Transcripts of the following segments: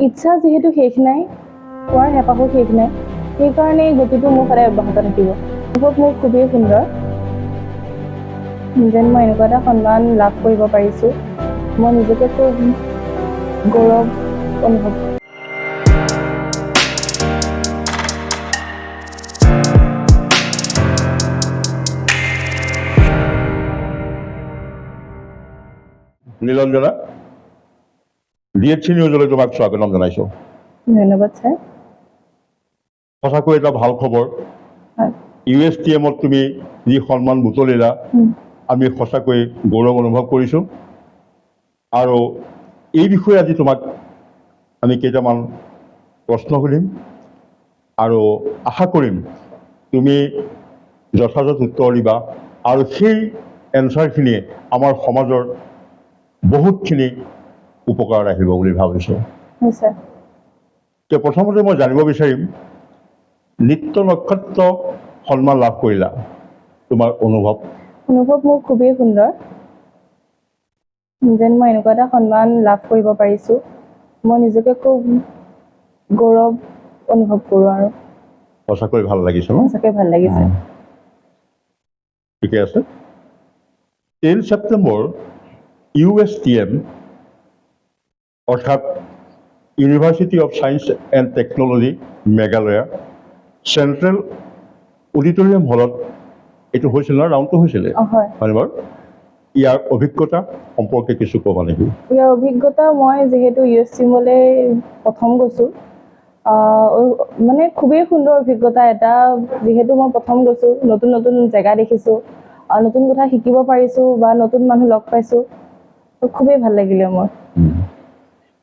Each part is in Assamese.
ইচ্ছা যেহেতু শেষ নাই, কোৱাৰ হেঁপাহো শেষ নাই, সেইকাৰণে এই গতিটো মোৰ সদায় অব্যাহত থাকিব। অনুভৱ মোৰ খুবেই সুন্দৰ যেন মই এনেকুৱা এটা সন্মান লাভ কৰিব পাৰিছোঁ। মই নিজকে খুব গৌৰৱ অনুভৱ কৰোঁ। নীলঞ্জনা, ডিএচি নিউজলৈ তোমাক স্বাগতম জনাইছোঁ। ধন্যবাদ ছাৰ। সঁচাকৈ এটা ভাল খবৰ। হয়। USTMত তুমি যি সন্মান বুটলিলা, আমি সঁচাকৈ গৌৰৱ অনুভৱ কৰিছোঁ। আৰু এই বিষয়ে আজি তোমাক আমি কেইটামান প্ৰশ্ন সুধিম আৰু আশা কৰিম তুমি যথাযথ উত্তৰ দিবা আৰু সেই এনচাৰখিনিয়ে আমাৰ সমাজৰ বহুতখিনি উপকাৰত আহিব বুলি ভাবিছোঁ। নিশ্চয়। এতিয়া প্ৰথমতে মই জানিব বিচাৰিম, নৃত্য নক্ষত্ৰ সন্মান লাভ কৰিলা, তোমাৰ অনুভৱ? অনুভৱ মোৰ খুবেই সুন্দৰ যেন মই এনেকুৱা এটা সন্মান লাভ কৰিব পাৰিছোঁ। মই নিজকে খুব গৌৰৱ অনুভৱ কৰোঁ আৰু সঁচাকৈ ভাল লাগিছে ন? সঁচাকৈ ভাল লাগিছে। ঠিকে আছে। 10 ছেপ্টেম্বৰ USTM অৰ্থাৎ university of science and technology Meghalaya central auditorium হলত এইটো হৈছিল ন? ৰাউণ্ডটো হৈছিলে হয়নে বাৰু? ইয়াৰ অভিজ্ঞতা সম্পৰ্কে কিছু ক'বা নেকি? ইয়াৰ অভিজ্ঞতা, মই যিহেতু USTMলৈ প্ৰথম গৈছোঁ, মানে খুবেই সুন্দৰ অভিজ্ঞতা এটা। যিহেতু মই প্ৰথম গৈছোঁ, নতুন নতুন জেগা দেখিছোঁ, নতুন কথা শিকিব পাৰিছোঁ বা নতুন মানুহ লগ পাইছোঁ, খুবেই ভাল লাগিলে মোৰ।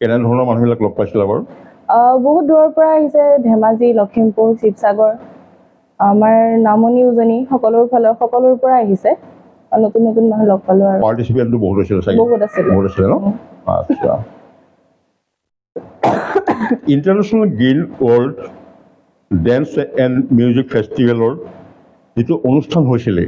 কেনেধৰণৰ মানুহবিলাক লগ পাইছিলা বাৰু? বহুত দূৰৰ পৰা আহিছে, ধেমাজি, লখিমপুৰ, শিৱসাগৰ, আমাৰ নামনি উজনি সকলোৰ পৰা আহিছে। নতুন নতুন মানুহ লগ পালোঁ আৰু পাৰ্টিচিপেণ্টটো বহুত হৈছিলে চাগে? বহুত আছিলে ন? আচ্ছা। International green world dance and music ফেষ্টিভেলৰ যিটো অনুষ্ঠান হৈছিলে,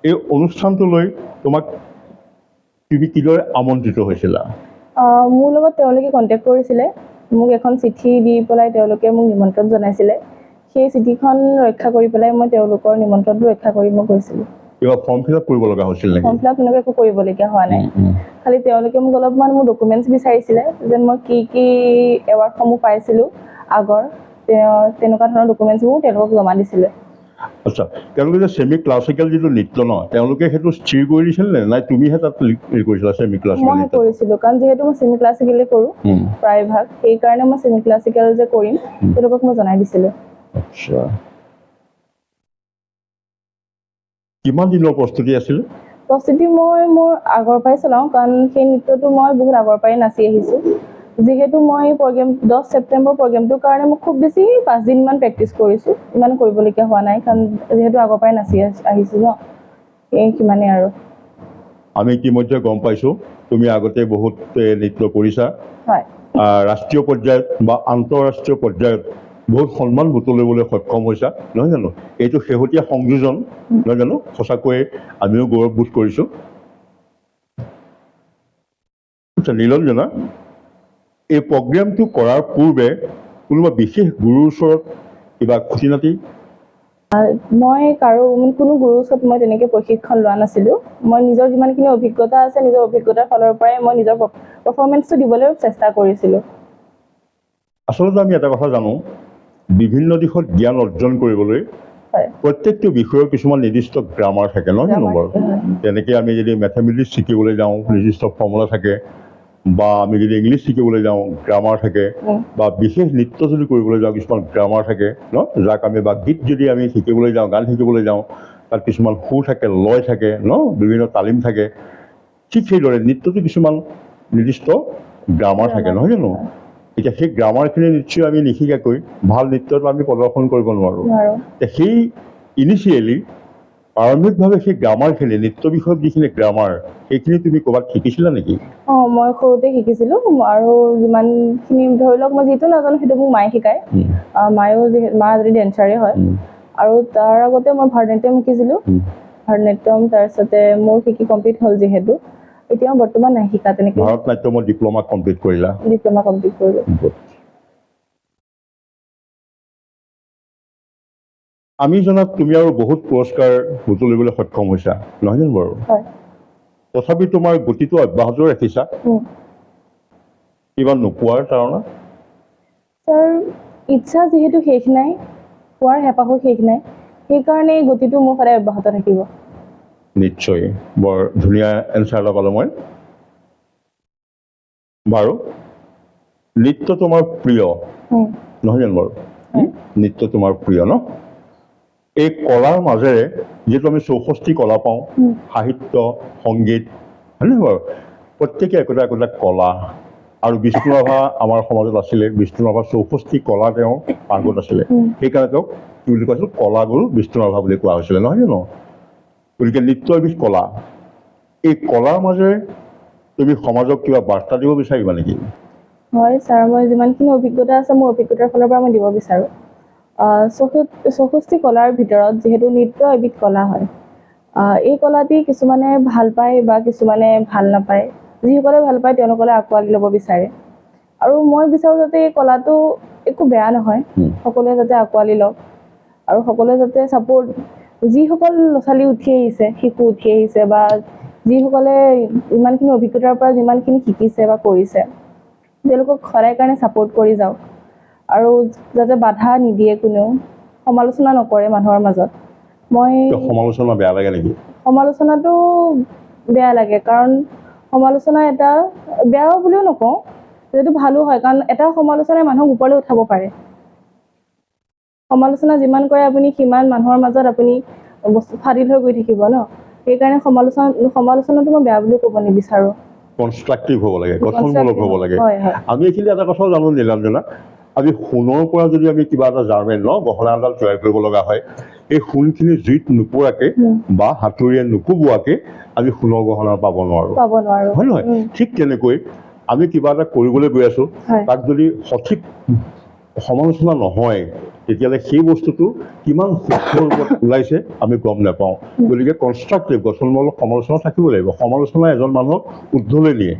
এই অনুষ্ঠানটোলৈ তোমাক তুমি কিদৰে আমন্ত্ৰিত হৈছিলা? মোৰ লগত তেওঁলোকে কণ্টেক্ট কৰিছিলে। মোক এখন চিঠি দি পেলাই তেওঁলোকে মোক নিমন্ত্ৰণ জনাইছিলে। সেই চিঠিখন ৰক্ষা কৰি পেলাই মই তেওঁলোকৰ নিমন্ত্ৰণটো ৰক্ষা কৰি মই গৈছিলোঁ। কিবা ফৰ্ম ফিল আপ কৰিব লগা হৈছিল নেকি? ফৰ্ম ফিল আপ এনেকৈ একো কৰিবলগীয়া হোৱা নাই। খালি তেওঁলোকে মোক অলপমান মোৰ ডকুমেণ্টছ বিচাৰিছিলে, যেন মই কি কি এৱাৰ্ডসমূহ পাইছিলোঁ আগৰ, তেনেকুৱা ধৰণৰ ডকুমেণ্টছবোৰ তেওঁলোকক জমা দিছিলে। আচ্ছা, তেওঁলোকে যে ছেমি ক্লাছিকেল যিটো নৃত্য ন, তেওঁলোকে সেইটো স্থিৰ কৰি দিছিল নে নাই তুমিহে তাত কৰিছিলা ছেমি ক্লাছিকেল? মই কৰিছিলোঁ, কাৰণ যিহেতু মই ছেমি ক্লাছিকেলে কৰোঁ প্ৰায়ভাগ, সেইকাৰণে মই ছেমি ক্লাছিকেল যে কৰিম তেওঁলোকক মই জনাই দিছিলোঁ। আচ্ছা, কিমান দিনৰ প্ৰস্তুতি আছিল? প্ৰস্তুতি মই মোৰ আগৰ পৰাই চলাওঁ, কাৰণ সেই নৃত্যটো মই বহুত আগৰ পৰাই নাচি আহিছোঁ। যিহেতু মই প্ৰগ্ৰেম 10 ছেপ্টেম্বৰ প্ৰগ্ৰেমটোৰ কাৰণে মই খুব বেছি 5 দিনমান প্ৰেক্টিছ কৰিছোঁ। ইমান কৰিবলগীয়া হোৱা নাই, কাৰণ যিহেতু আগৰ পৰাই নাচি আহিছোঁ ন, সিমানেই আৰু। আমি ইতিমধ্যে গম পাইছোঁ তুমি আগতে বহুত নৃত্য কৰিছা। হয়। ৰাষ্ট্ৰীয় পৰ্যায়ত বা আন্তঃৰাষ্ট্ৰীয় পৰ্যায়ত বহুত সন্মান বুটলিবলৈ সক্ষম হৈছা, নহয় জানো? এইটো শেহতীয়া সংযোজন, নহয় জানো? সঁচাকৈয়ে আমিও গৌৰৱবোধ কৰিছোঁ। আচ্ছা নীলঞ্জনা, এই প্ৰগ্ৰেমটো কৰাৰ পূৰ্বে কোনোবা বিশেষ গুৰুৰ ওচৰত কিবা খুঁটি-নাতি? মই কোনো গুৰুৰ ওচৰত মই তেনেকৈ প্ৰশিক্ষণ লোৱা নাছিলোঁ। মই নিজৰ যিমানখিনি অভিজ্ঞতা আছে, নিজৰ অভিজ্ঞতাৰ ফালৰ পৰাই মই নিজৰ পাৰফৰ্মেঞ্চটো দিবলৈ চেষ্টা কৰিছিলোঁ। আচলতে আমি এটা কথা জানো, বিভিন্ন দিশত জ্ঞান অৰ্জন কৰিবলৈ প্ৰত্যেকটো বিষয়ৰ কিছুমান নিৰ্দিষ্ট গ্ৰামাৰ থাকে, নহয় জানো বাৰু? তেনেকৈ আমি যদি মেথামেটিক্স শিকিবলৈ যাওঁ, নিৰ্দিষ্ট ফৰ্মুলা থাকে, বা আমি যদি ইংলিছ শিকিবলৈ যাওঁ গ্ৰামাৰ থাকে, বা বিশেষ নৃত্য যদি কৰিবলৈ যাওঁ কিছুমান গ্ৰামাৰ থাকে ন, যাক আমি বা গীত যদি আমি শিকিবলৈ যাওঁ, গান শিকিবলৈ যাওঁ, তাত কিছুমান সুৰ থাকে, লয় থাকে ন, বিভিন্ন তালিম থাকে। ঠিক সেইদৰে নৃত্যটো কিছুমান নিৰ্দিষ্ট গ্ৰামাৰ থাকে, নহয় জানো? এতিয়া সেই গ্ৰামাৰখিনি নিশ্চয় আমি নিশিকাকৈ ভাল নৃত্যটো আমি প্ৰদৰ্শন কৰিব নোৱাৰোঁ। সেই ইনিচিয়েলি প্ৰাৰম্ভিকভাৱে সেই গ্ৰামাৰখিনি, নৃত্য বিষয়ক যিখিনি গ্ৰামাৰ, সেইখিনি তুমি ক'ৰবাত শিকিছিলা নেকি? মই সৰুতে শিকিছিলোঁ, আৰু যিমানখিনি ধৰি লওক মই যিটো নাজানো সেইটো মোক মায়ে শিকায়। মা যদি ডেন্সাৰে হয়, আৰু তাৰ আগতে মই ভাৰতনাট্যম শিকিছিলোঁ। ভাৰতনাট্যম তাৰপিছতে মোৰ শিকি কমপ্লিট হ'ল, যিহেতু এতিয়া বৰ্তমান নাই শিকা তেনেকৈ। ভাৰতনাট্যমৰ ডিপ্ল'মা কমপ্লিট কৰিলা? ডিপ্ল'মা কমপ্লিট কৰিলোঁ। আমি জনাত তুমি আৰু বহুত পুৰস্কাৰ বুটলিবলৈ সক্ষম হৈছা নহয় জানো বাৰু হয় তথাপি তোমাৰ গতিটো অব্যাহত ৰাখিছা কিবা নোপোৱাৰ কাৰণে স্যাৰ ইচ্ছা যিহেতু শেষ নাই পোৱাৰ হেঁপাহো শেষ নাই সেইকাৰণে এই গতিটো মোৰ সদায় অব্যাহত থাকিব নিশ্চয় বৰ ধুনীয়া এনচাৰ এটা পালোঁ মই বাৰু নৃত্য তোমাৰ প্ৰিয় নহয় জানো বাৰু নৃত্য তোমাৰ প্ৰিয় ন এই কলাৰ মাজেৰে যিহেতু আমি 64 কলা পাওঁ সাহিত্য সংগীত হয়নে বাৰু প্ৰত্যেকে একোটা একোটা কলা আৰু বিষ্ণুৰাভা আমাৰ সমাজত আছিলে বিষ্ণুৰাভা 64 কলা তেওঁ পাৰ্গত আছিলে সেইকাৰণে তেওঁক কি বুলি কৈছিল কলাগুৰু বিষ্ণুৰাভা বুলি কোৱা হৈছিলে নহয় জানো গতিকে নৃত্য এবিধ কলা এই কলাৰ মাজেৰে তুমি সমাজক কিবা বাৰ্তা দিব বিচাৰিবা নেকি হয় স্যাৰ মই যিমানখিনি অভিজ্ঞতা আছে মোৰ অভিজ্ঞতাৰ ফালৰ পৰা মই দিব বিচাৰোঁ 64 কলাৰ ভিতৰত যিহেতু নৃত্য এবিধ কলা হয় এই কলাটি কিছুমানে ভাল পায় বা কিছুমানে ভাল নাপায় যিসকলে ভাল পায় তেওঁলোকলৈ আঁকোৱালি ল'ব বিচাৰে আৰু মই বিচাৰোঁ যাতে এই কলাটো একো বেয়া নহয় সকলোৱে যাতে আঁকোৱালি লওক আৰু সকলোৱে যাতে ছাপোৰ্ট যিসকল ল'ৰা ছোৱালী উঠি আহিছে শিশু উঠি আহিছে বা যিসকলে ইমানখিনি অভিজ্ঞতাৰ পৰা যিমানখিনি শিকিছে বা কৰিছে তেওঁলোকক সদায় কাৰণে ছাপোৰ্ট কৰি যাওক আৰু যাতে বাধা নিদিয়ে কোনেও সমালোচনা নকৰে মানুহৰ মাজত মই সমালোচনা বেয়া লাগে নেকি সমালোচনাটো বেয়া লাগে কাৰণ সমালোচনা এটা বেয়াও বুলিও নকওঁ যিহেতু ভালো হয় কাৰণ এটা সমালোচনাই মানুহক ওপৰলৈ উঠাব পাৰে সমালোচনা যিমান কৰে আপুনি সিমান মানুহৰ মাজত আপুনি বস্তু ফাদিল হৈ গৈ থাকিব ন সেইকাৰণে সমালোচনাটো মই বেয়া বুলি ক'ব নিবিচাৰোঁ কনষ্ট্ৰাকটিভ হ'ব লাগে গঠনমূলক হ'ব লাগে হয় হয় আমি এইখিনি এটা কথাও জানো নীলাঞ্জনা আমি সোণৰ পৰা যদি আমি কিবা এটা জাৰ্মেণ্ট লওঁ গহনা এডাল তৈয়াৰ কৰিব লগা হয় এই সোণখিনি জুইত নোপোৱাকৈ বা হাতুৰিয়ে নোকোবোৱাকৈ আমি সোণৰ গহনা পাব নোৱাৰোঁ হয় নহয় ঠিক তেনেকৈ আমি কিবা এটা কৰিবলৈ গৈ আছোঁ তাক যদি সঠিক সমালোচনা নহয় তেতিয়াহ'লে সেই বস্তুটো কিমান সূক্ষ্ম ৰূপত ওলাইছে আমি গম নাপাওঁ গতিকে কনষ্ট্ৰাকটিভ গঠনমূলক সমালোচনা থাকিব লাগিব সমালোচনা এজন মানুহক ঊৰ্ধলৈ নিয়ে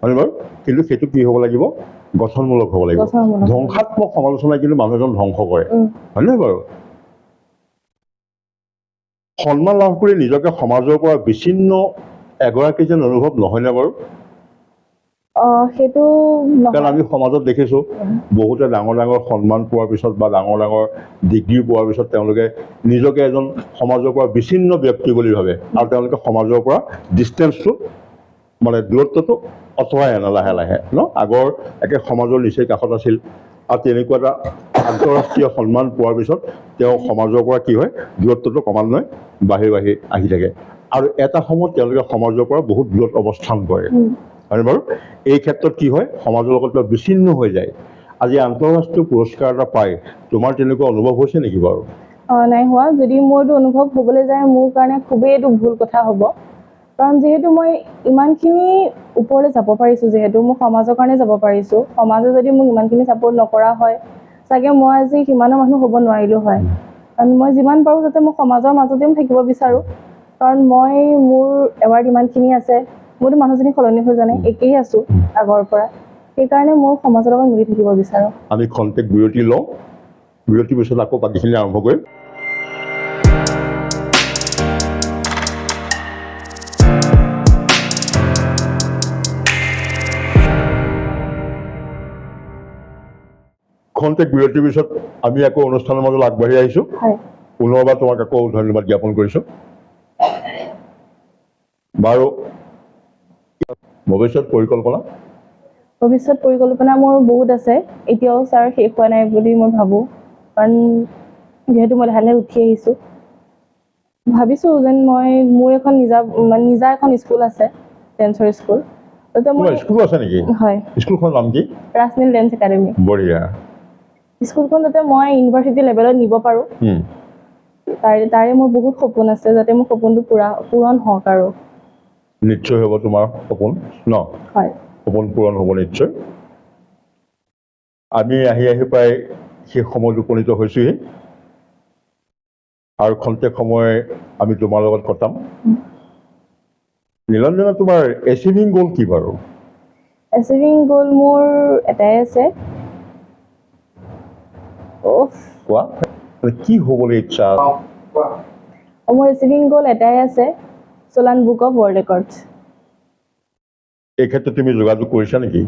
হয়নে বাৰু কিন্তু সেইটো কি হ'ব লাগিব গঠনমূলক হ'ব লাগিব ধ্বংসাত্মক সমালোচনাই কিন্তু মানুহ এজন ধ্বংস কৰে হয়নে বাৰু সন্মান লাভ কৰি নিজকে সমাজৰ পৰা বিচ্ছিন্ন এগৰাকী যেন অনুভৱ নহয়নে বাৰু সেইটো কাৰণ আমি সমাজত দেখিছোঁ বহুতে ডাঙৰ ডাঙৰ সন্মান পোৱাৰ পিছত বা ডাঙৰ ডাঙৰ ডিগ্ৰী পোৱাৰ পিছত তেওঁলোকে নিজকে এজন সমাজৰ পৰা বিচ্ছিন্ন ব্যক্তি বুলি ভাবে আৰু তেওঁলোকে সমাজৰ পৰা ডিষ্টেঞ্চটো মানে দূৰত্বটো আঁতৰাই আনে লাহে লাহে ন আগৰ একে সমাজৰ নিচেই কাষত আছিল আৰু তেনেকুৱা এটা আন্তঃৰাষ্ট্ৰীয় সন্মান পোৱাৰ পিছত তেওঁ সমাজৰ পৰা কি হয় দূৰত্বটো ক্ৰমান্বয়ে বাঢ়ি বাঢ়ি আহি থাকে আৰু এটা সময়ত তেওঁলোকে সমাজৰ পৰা বহুত দূৰত অৱস্থান কৰে হয়নে বাৰু এই ক্ষেত্ৰত কি হয় সমাজৰ লগত বিচ্ছিন্ন হৈ যায় আজি আন্তঃৰাষ্ট্ৰীয় পুৰস্কাৰ এটা পায় তোমাৰ তেনেকুৱা অনুভৱ হৈছে নেকি বাৰু নাই হোৱা যদি মোৰটো অনুভৱ হ'বলৈ যায় মোৰ কাৰণে খুবেই এইটো ভুল কথা হ'ব কাৰণ যিহেতু মই ইমানখিনি ওপৰলৈ যাব পাৰিছোঁ যিহেতু মোৰ সমাজৰ কাৰণে যাব পাৰিছোঁ সমাজে যদি মোক ইমানখিনি ছাপোৰ্ট নকৰা হয় চাগে মই আজি সিমানো মানুহ হ'ব নোৱাৰিলোঁ হয় কাৰণ মই যিমান পাৰোঁ যাতে মই সমাজৰ মাজতে থাকিব বিচাৰোঁ কাৰণ মই মোৰ এৱাৰ্ড ইমানখিনি আছে মইতো মানুহজনী সলনি হৈ যোৱা নাই একেই আছোঁ আগৰ পৰা সেইকাৰণে মোৰ সমাজৰ লগত মিলি থাকিব বিচাৰোঁ আমি খন্তেক বিৰতি লওঁ বিৰতিৰ পিছত আকৌ বাকীখিনি আৰম্ভ কৰিম খন্তেক বিৰতিৰ পিছত আমি আকৌ অনুষ্ঠানৰ মাজত আগবাঢ়ি আহিছোঁ পুনৰবাৰ তোমাক আকৌ ধন্যবাদ জ্ঞাপন কৰিছোঁ বাৰু ভৱিষ্যত পৰিকল্পনা মোৰ বহুত আছে এতিয়াও ছাৰ শেষ হোৱা নাই বুলি মই ভাবোঁ কাৰণ যিহেতু মই লাহে লাহে উঠি আহিছোঁ ভাবিছোঁ যেন মই মোৰ এখন নিজা এখন স্কুল আছে ডেন্সৰ স্কুল তাতে মই স্কুল আছে নেকি হয় স্কুলখনৰ নাম কি ৰাজনীল ডেন্স একাডেমি বঢ়িয়া স্কুলখন যাতে মই ইউনিভাৰ্চিটি লেভেলত নিব পাৰোঁ তাৰে মোৰ বহুত সপোন আছে যাতে মোৰ সপোনটো পূৰণ হওক আৰু নিশ্চয় হ'ব তোমাৰ সপোন ন হয় সপোন পূৰণ হ'ব নিশ্চয় আমি আহি প্ৰায় সেই সময়ত উপনীত হৈছোঁহি আৰু খন্তেক সময় আমি তোমাৰ লগত কটাম নীলাঞ্জনা তোমাৰ এচিভিং গ'ল কি বাৰু এচিভিং গ'ল মোৰ এটাই আছে কোৱা কি হ'বলৈ ইচ্ছা? মোৰ ৰিচিভিং গ'ল এটাই আছে, Solan book of world records. এই ক্ষেত্ৰত তুমি যোগাযোগ কৰিছা নেকি?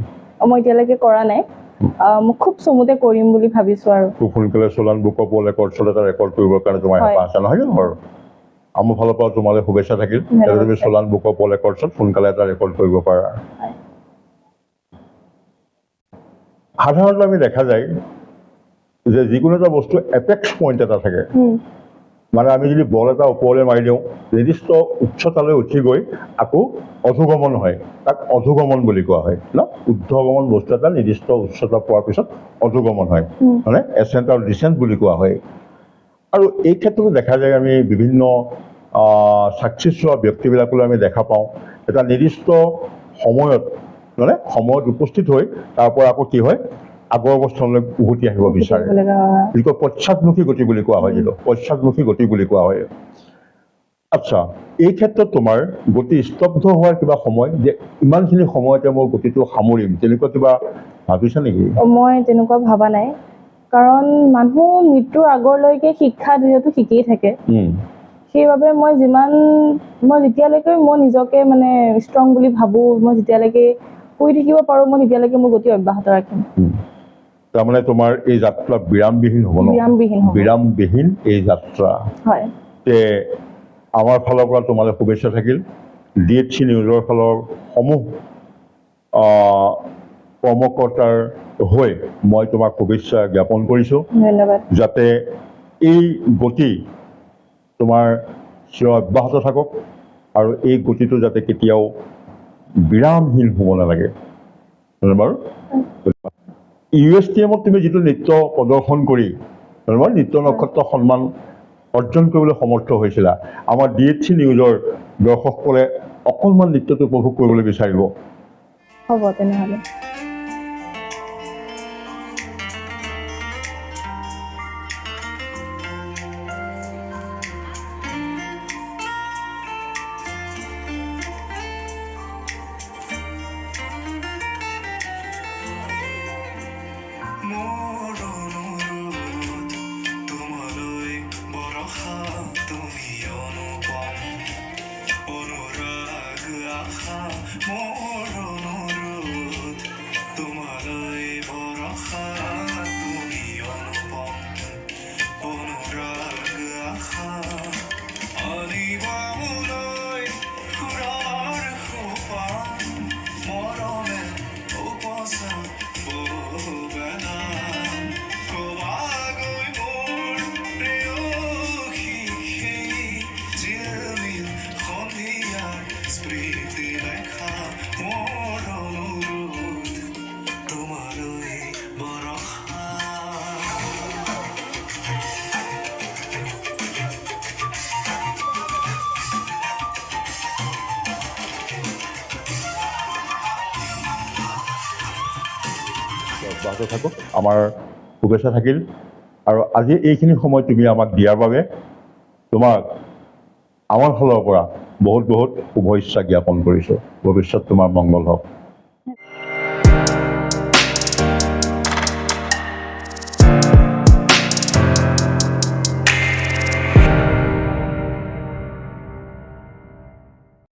মই এতিয়ালৈকে কৰা নাই, মই খুব চমুতে কৰিম বুলি ভাবিছোঁ আৰু। খুব সোনকালে সোলান বুক অফ ৱৰ্ল্ড ৰেকৰ্ডছত এটা ৰেকৰ্ড কৰিবৰ কাৰণে তোমাৰ হেঁপাহ আছে নহয় জানো বাৰু? আমাৰ ফালৰ পৰা তোমালৈ শুভেচ্ছা থাকিল, যাতে তুমি সোলান বুক অফ ৱৰ্ল্ড ৰেকৰ্ডছত সোনকালে এটা ৰেকৰ্ড কৰিব পাৰা। সাধাৰণতে আমি দেখা যায় যে যিকোনো এটা বস্তু এপেক্স পইণ্ট এটা থাকে, মানে আমি যদি বল এটা ওপৰলৈ মাৰি দিওঁ, নিৰ্দিষ্ট উচ্চতালৈ উঠি গৈ আকৌ অধোগমন হয়, তাক অধোগমন বুলি কোৱা হয় ন? ঊৰ্ধ্বগমন বস্তু এটা নিৰ্দিষ্ট উচ্চতা পোৱাৰ পিছত অধোগমন হয়, মানে এচেণ্ট আৰু ডিচেণ্ট বুলি কোৱা হয়। আৰু এই ক্ষেত্ৰতো দেখা যায় আমি বিভিন্ন ছাকচেছ হোৱা ব্যক্তিবিলাকলৈ আমি দেখা পাওঁ, এটা নিৰ্দিষ্ট সময়ত মানে সময়ত উপস্থিত হৈ তাৰ পৰা আকৌ কি হয়, আগৰ অৱস্থানলৈ উভতি আহিব বিচাৰে, যিটো পশ্চাদমুখী গতি বুলি কোৱা হয়, যিটো পশ্চাদমুখী গতি বুলি কোৱা হয়। আচ্ছা, এই ক্ষেত্ৰত তোমাৰ গতি স্তব্ধ হোৱাৰ কিবা সময়, যে ইমানখিনি সময়তে মই গতিটো সামৰিম, তেনেকুৱা কিবা ভাবিছা নেকি? মই তেনেকুৱা ভবা নাই, কাৰণ মানুহ মৃত্যুৰ আগলৈকে শিক্ষা যিহেতু শিকিয়ে থাকে, সেইবাবে মই যেতিয়ালৈকে মই নিজকে মানে ষ্ট্ৰং বুলি ভাবোঁ, মই যেতিয়ালৈকে শুই থাকিব পাৰোঁ, মই তেতিয়ালৈকে মোৰ গতি অব্যাহত ৰাখিম। তাৰমানে তোমাৰ এই যাত্ৰা বিৰামবিহীন হ'ব ন? বিৰামবিহীন এই যাত্ৰা। হয়। আমাৰ ফালৰ পৰা তোমালৈ শুভেচ্ছা থাকিল। DHC নিউজৰ ফালৰ সমূহ কৰ্মকৰ্তাৰ হৈ মই তোমাক শুভেচ্ছা জ্ঞাপন কৰিছোঁ। ধন্যবাদ। যাতে এই গতি তোমাৰ চিৰ অব্যাহত থাকক আৰু এই গতিটো যাতে কেতিয়াও বিৰামহীন হ'ব নালাগে, বাৰু? USTM তুমি যিটো নৃত্য প্ৰদৰ্শন কৰি নৃত্য নক্ষত্ৰ সন্মান অৰ্জন কৰিবলৈ সমৰ্থ হৈছিলা, আমাৰ DHC নিউজৰ দৰ্শকসকলে অকণমান নৃত্যটো উপভোগ কৰিবলৈ বিচাৰিব। হ'ব তেনেহ'লে। অব্যাহত থাকক, আমাৰ শুভেচ্ছা থাকিল। আৰু আজি এইখিনি সময় তুমি আমাক দিয়াৰ বাবে তোমাক আমাৰ ফালৰ পৰা বহুত বহুত শুভেচ্ছা জ্ঞাপন কৰিছোঁ। ভৱিষ্যত তোমাৰ মংগল হওক।